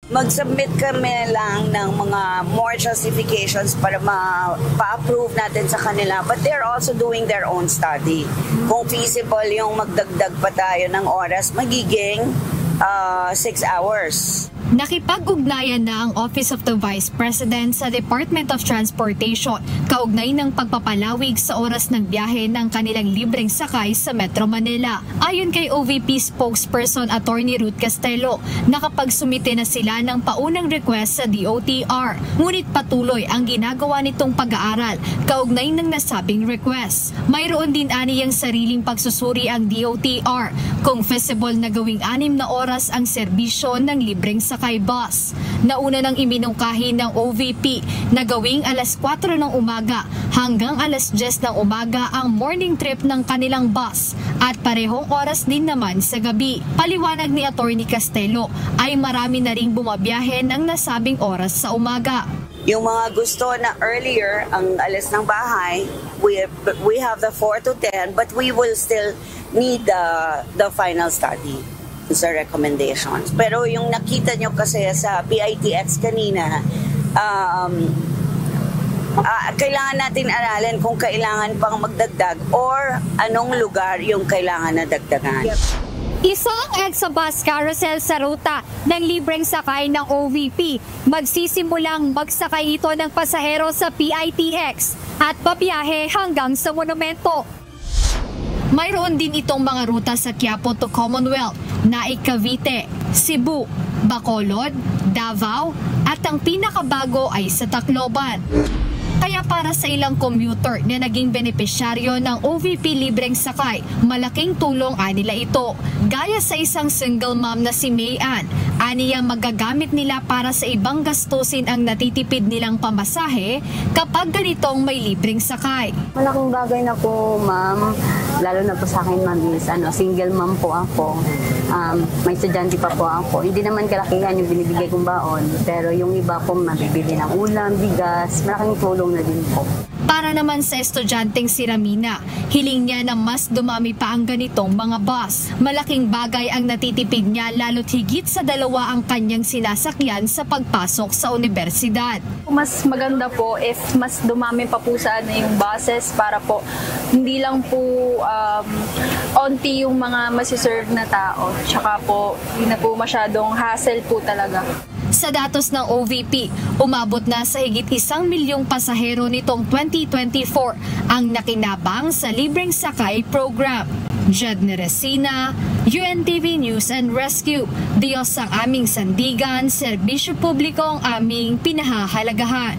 Mag-submit kami lang ng mga more justifications para ma-approve natin sa kanila. But they're also doing their own study. Kung feasible yung magdagdag pa tayo ng oras, magiging 6 hours. Nakipag-ugnayan na ang Office of the Vice President sa Department of Transportation kaugnay ng pagpapalawig sa oras ng biyahe ng kanilang libreng sakay sa Metro Manila. Ayon kay OVP spokesperson Attorney Ruth Castelo, nakapagsumite na sila ng paunang request sa DOTR. Ngunit patuloy ang ginagawa nitong pag-aaral kaugnay ng nasabing request. Mayroon din aniyang sariling pagsusuri ang DOTR kung feasible na gawing 6 na oras ang serbisyo ng libreng sakay bus. Nauna nang iminungkahi ng OVP na gawing alas 4 ng umaga hanggang alas 10 ng umaga ang morning trip ng kanilang bus at parehong oras din naman sa gabi. Paliwanag ni Attorney Castelo ay marami na ring bumabiyahe ng nasabing oras sa umaga. Yung mga gusto na earlier ang alis ng bahay, we have the 4 to 10 but we will still need the final study sa recommendations. Pero yung nakita nyo kasi sa PITX kanina, kailangan natin aralin kung kailangan pang magdagdag or anong lugar yung kailangan na dagdagan. Isang EDSA-bus carousel sa ruta ng libreng sakay ng OVP. Magsisimulang magsakay ito ng pasahero sa PITX at pabiyahe hanggang sa monumento. Mayroon din itong mga ruta sa Quiapo to Commonwealth, Naik Cavite, Cebu, Bacolod, Davao at ang pinakabago ay sa Tacloban. Kaya para sa ilang commuter na naging benepisyaryo ng OVP libreng sakay, malaking tulong anila ito. Gaya sa isang single mom na si May Ann, aniyang magagamit nila para sa ibang gastusin ang natitipid nilang pamasahe kapag ganitong may libreng sakay. Malaking bagay na po, ma'am. Lalo na po sa akin, ma'am, is single mom po ako. May estudyante pa po ako. Hindi naman kalakihan yung binibigay kong baon. Pero yung iba po, mabibili ng ulam, bigas, malaking tulong na din po. Para naman sa estudyanteng si Ramina, hiling niya na mas dumami pa ang ganitong mga bus. Malaking bagay ang natitipid niya lalo't higit sa 2 ang kanyang sinasakyan sa pagpasok sa universidad. Mas maganda po if mas dumami pa po sana yung buses para po hindi lang po onti yung mga masiserve na tao. Tsaka po hindi na po masyadong hassle po talaga. Sa datos ng OVP, umabot na sa higit 1 milyong pasahero nitong 2024 ang nakinabang sa libreng sakay program. Jedne Resina, UNTV News and Rescue. Diyos ang aming sandigan, serbisyo publiko ang aming pinahahalagahan.